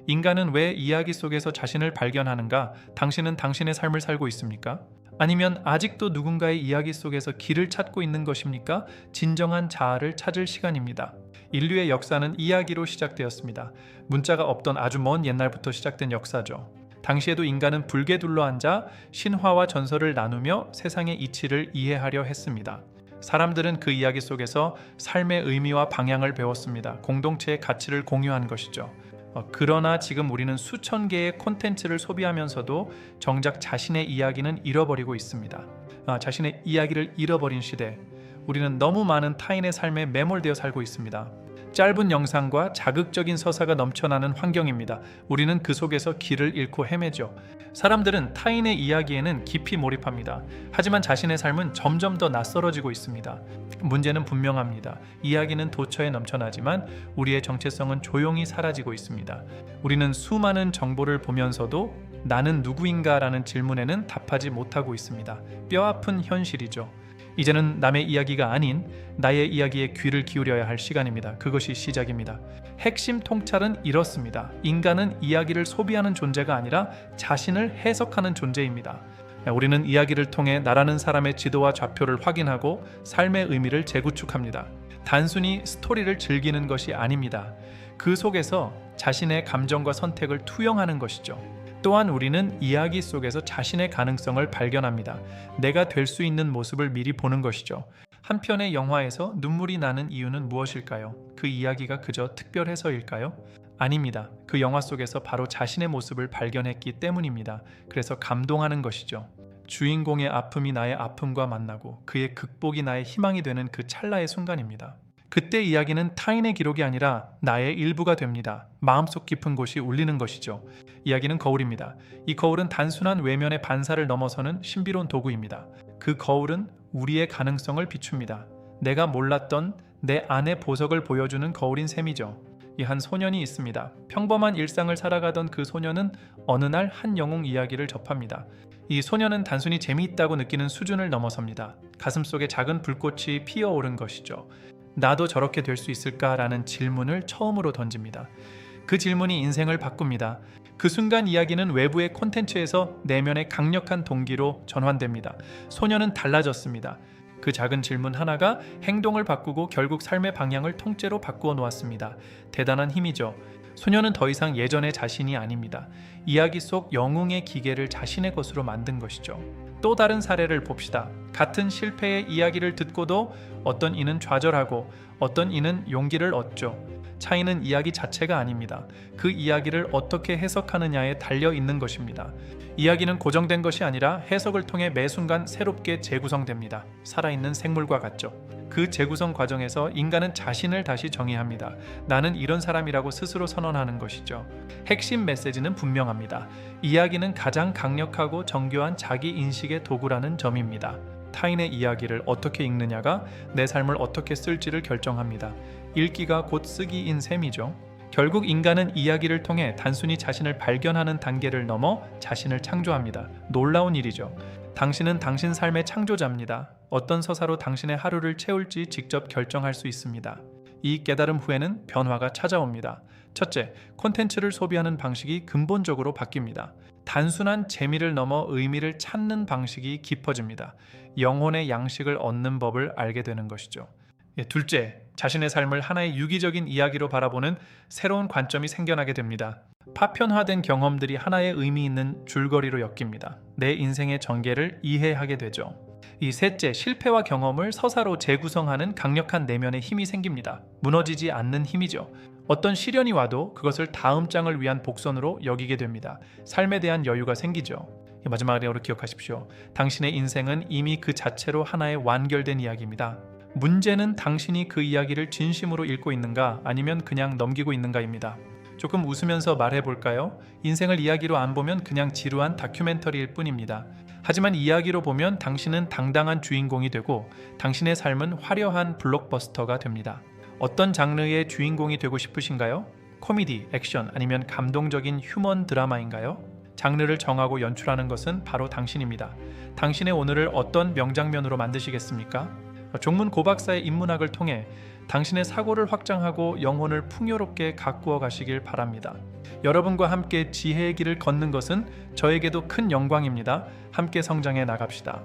인간은 왜 이야기 속에서 자신을 발견하는가? 당신은 당신의 삶을 살고 있습니까? 아니면 아직도 누군가의 이야기 속에서 길을 찾고 있는 것입니까? 진정한 자아를 찾을 시간입니다. 인류의 역사는 이야기로 시작되었습니다. 문자가 없던 아주 먼 옛날부터 시작된 역사죠. 당시에도 인간은 불에 둘러앉아 신화와 전설을 나누며 세상의 이치를 이해하려 했습니다. 사람들은 그 이야기 속에서 삶의 의미와 방향을 배웠습니다. 공동체의 가치를 공유한 것이죠. 그러나 지금 우리는 수천 개의 콘텐츠를 소비하면서도 정작 자신의 이야기는 잃어버리고 있습니다. 자신의 이야기를 잃어버린 시대, 우리는 너무 많은 타인의 삶에 매몰되어 살고 있습니다. 짧은 영상과 자극적인 서사가 넘쳐나는 환경입니다. 우리는 그 속에서 길을 잃고 헤매죠. 사람들은 타인의 이야기에는 깊이 몰입합니다. 하지만 자신의 삶은 점점 더 낯설어지고 있습니다. 문제는 분명합니다. 이야기는 도처에 넘쳐나지만 우리의 정체성은 조용히 사라지고 있습니다. 우리는 수많은 정보를 보면서도 나는 누구인가라는 질문에는 답하지 못하고 있습니다. 뼈아픈 현실이죠. 이제는 남의 이야기가 아닌 나의 이야기에 귀를 기울여야 할 시간입니다. 그것이 시작입니다. 핵심 통찰은 이렇습니다. 인간은 이야기를 소비하는 존재가 아니라 자신을 해석하는 존재입니다. 우리는 이야기를 통해 나라는 사람의 지도와 좌표를 확인하고 삶의 의미를 재구축합니다. 단순히 스토리를 즐기는 것이 아닙니다. 그 속에서 자신의 감정과 선택을 투영하는 것이죠. 또한 우리는 이야기 속에서 자신의 가능성을 발견합니다. 내가 될 수 있는 모습을 미리 보는 것이죠. 한 편의 영화에서 눈물이 나는 이유는 무엇일까요? 그 이야기가 그저 특별해서일까요? 아닙니다. 그 영화 속에서 바로 자신의 모습을 발견했기 때문입니다. 그래서 감동하는 것이죠. 주인공의 아픔이 나의 아픔과 만나고 그의 극복이 나의 희망이 되는 그 찰나의 순간입니다. 그때 이야기는 타인의 기록이 아니라 나의 일부가 됩니다. 마음속 깊은 곳이 울리는 것이죠. 이야기는 거울입니다. 이 거울은 단순한 외면의 반사를 넘어서는 신비로운 도구입니다. 그 거울은 우리의 가능성을 비춥니다. 내가 몰랐던 내 안의 보석을 보여주는 거울인 셈이죠. 이 한 소년이 있습니다. 평범한 일상을 살아가던 그 소년은 어느 날 한 영웅 이야기를 접합니다. 이 소년은 단순히 재미있다고 느끼는 수준을 넘어섭니다. 가슴속에 작은 불꽃이 피어오른 것이죠. 나도 저렇게 될 수 있을까라는 질문을 처음으로 던집니다. 그 질문이 인생을 바꿉니다. 그 순간 이야기는 외부의 콘텐츠에서 내면의 강력한 동기로 전환됩니다. 소년은 달라졌습니다. 그 작은 질문 하나가 행동을 바꾸고 결국 삶의 방향을 통째로 바꾸어 놓았습니다. 대단한 힘이죠. 소년은 더 이상 예전의 자신이 아닙니다. 이야기 속 영웅의 기계를 자신의 것으로 만든 것이죠. 또 다른 사례를 봅시다. 같은 실패의 이야기를 듣고도 어떤 이는 좌절하고 어떤 이는 용기를 얻죠. 차이는 이야기 자체가 아닙니다. 그 이야기를 어떻게 해석하느냐에 달려 있는 것입니다. 이야기는 고정된 것이 아니라 해석을 통해 매 순간 새롭게 재구성됩니다. 살아있는 생물과 같죠. 그 재구성 과정에서 인간은 자신을 다시 정의합니다. 나는 이런 사람이라고 스스로 선언하는 것이죠. 핵심 메시지는 분명합니다. 이야기는 가장 강력하고 정교한 자기 인식의 도구라는 점입니다. 타인의 이야기를 어떻게 읽느냐가 내 삶을 어떻게 쓸지를 결정합니다. 읽기가 곧 쓰기인 셈이죠. 결국 인간은 이야기를 통해 단순히 자신을 발견하는 단계를 넘어 자신을 창조합니다. 놀라운 일이죠. 당신은 당신 삶의 창조자입니다. 어떤 서사로 당신의 하루를 채울지 직접 결정할 수 있습니다. 이 깨달음 후에는 변화가 찾아옵니다. 첫째, 콘텐츠를 소비하는 방식이 근본적으로 바뀝니다. 단순한 재미를 넘어 의미를 찾는 방식이 깊어집니다. 영혼의 양식을 얻는 법을 알게 되는 것이죠. 둘째, 자신의 삶을 하나의 유기적인 이야기로 바라보는 새로운 관점이 생겨나게 됩니다. 파편화된 경험들이 하나의 의미 있는 줄거리로 엮입니다. 내 인생의 전개를 이해하게 되죠. 이 셋째, 실패와 경험을 서사로 재구성하는 강력한 내면의 힘이 생깁니다. 무너지지 않는 힘이죠. 어떤 시련이 와도 그것을 다음 장을 위한 복선으로 여기게 됩니다. 삶에 대한 여유가 생기죠. 마지막으로 기억하십시오. 당신의 인생은 이미 그 자체로 하나의 완결된 이야기입니다. 문제는 당신이 그 이야기를 진심으로 읽고 있는가 아니면 그냥 넘기고 있는가입니다. 조금 웃으면서 말해볼까요? 인생을 이야기로 안 보면 그냥 지루한 다큐멘터리일 뿐입니다. 하지만 이야기로 보면 당신은 당당한 주인공이 되고 당신의 삶은 화려한 블록버스터가 됩니다. 어떤 장르의 주인공이 되고 싶으신가요? 코미디, 액션 아니면 감동적인 휴먼 드라마인가요? 장르를 정하고 연출하는 것은 바로 당신입니다. 당신의 오늘을 어떤 명장면으로 만드시겠습니까? 종문 고박사의 인문학을 통해 당신의 사고를 확장하고 영혼을 풍요롭게 가꾸어 가시길 바랍니다. 여러분과 함께 지혜의 길을 걷는 것은 저에게도 큰 영광입니다. 함께 성장해 나갑시다.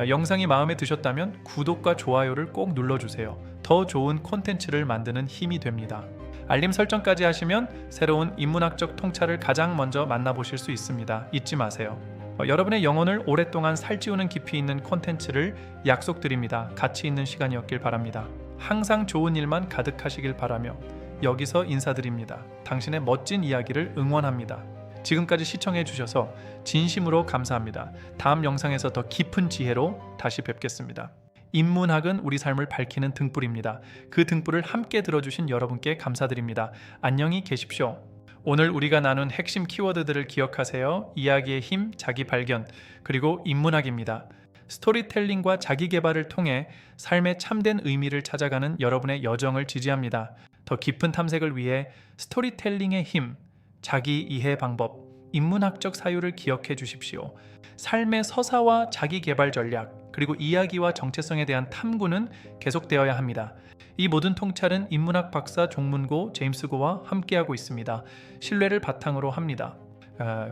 영상이 마음에 드셨다면 구독과 좋아요를 꼭 눌러주세요. 더 좋은 콘텐츠를 만드는 힘이 됩니다. 알림 설정까지 하시면 새로운 인문학적 통찰을 가장 먼저 만나보실 수 있습니다. 잊지 마세요. 여러분의 영혼을 오랫동안 살찌우는 깊이 있는 콘텐츠를 약속드립니다. 가치 있는 시간이었길 바랍니다. 항상 좋은 일만 가득하시길 바라며 여기서 인사드립니다. 당신의 멋진 이야기를 응원합니다. 지금까지 시청해 주셔서 진심으로 감사합니다. 다음 영상에서 더 깊은 지혜로 다시 뵙겠습니다. 인문학은 우리 삶을 밝히는 등불입니다. 그 등불을 함께 들어주신 여러분께 감사드립니다. 안녕히 계십시오. 오늘 우리가 나눈 핵심 키워드들을 기억하세요. 이야기의 힘, 자기 발견, 그리고 인문학입니다. 스토리텔링과 자기 개발을 통해 삶의 참된 의미를 찾아가는 여러분의 여정을 지지합니다. 더 깊은 탐색을 위해 스토리텔링의 힘, 자기 이해 방법, 인문학적 사유를 기억해 주십시오. 삶의 서사와 자기 개발 전략, 그리고 이야기와 정체성에 대한 탐구는 계속되어야 합니다. 이 모든 통찰은 인문학 박사 종문고 제임스 고와 함께하고 있습니다. 신뢰를 바탕으로 합니다.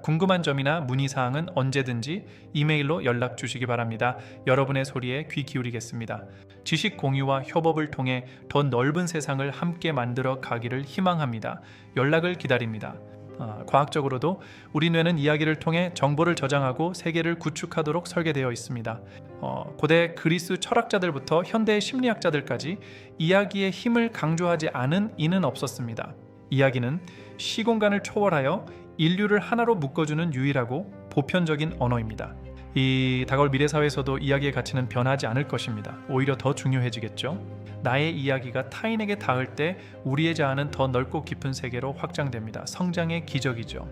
궁금한 점이나 문의사항은 언제든지 이메일로 연락 주시기 바랍니다. 여러분의 소리에 귀 기울이겠습니다. 지식 공유와 협업을 통해 더 넓은 세상을 함께 만들어 가기를 희망합니다. 연락을 기다립니다. 과학적으로도 우리 뇌는 이야기를 통해 정보를 저장하고 세계를 구축하도록 설계되어 있습니다. 고대 그리스 철학자들부터 현대의 심리학자들까지 이야기의 힘을 강조하지 않은 이는 없었습니다. 이야기는 시공간을 초월하여 인류를 하나로 묶어주는 유일하고 보편적인 언어입니다. 이 다가올 미래사회에서도 이야기의 가치는 변하지 않을 것입니다. 오히려 더 중요해지겠죠. 나의 이야기가 타인에게 닿을 때 우리의 자아는 더 넓고 깊은 세계로 확장됩니다. 성장의 기적이죠.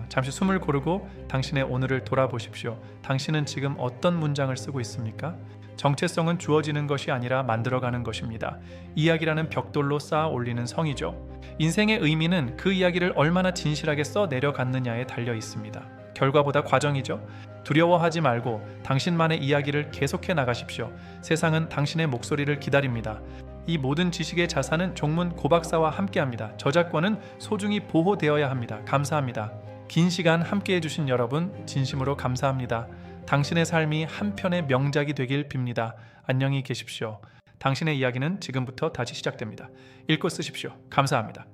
잠시 숨을 고르고 당신의 오늘을 돌아보십시오. 당신은 지금 어떤 문장을 쓰고 있습니까? 정체성은 주어지는 것이 아니라 만들어가는 것입니다. 이야기라는 벽돌로 쌓아 올리는 성이죠. 인생의 의미는 그 이야기를 얼마나 진실하게 써 내려갔느냐에 달려 있습니다. 결과보다 과정이죠. 두려워하지 말고 당신만의 이야기를 계속해 나가십시오. 세상은 당신의 목소리를 기다립니다. 이 모든 지식의 자산은 종문 고박사와 함께합니다. 저작권은 소중히 보호되어야 합니다. 감사합니다. 긴 시간 함께해 주신 여러분 진심으로 감사합니다. 당신의 삶이 한 편의 명작이 되길 빕니다. 안녕히 계십시오. 당신의 이야기는 지금부터 다시 시작됩니다. 읽고 쓰십시오. 감사합니다.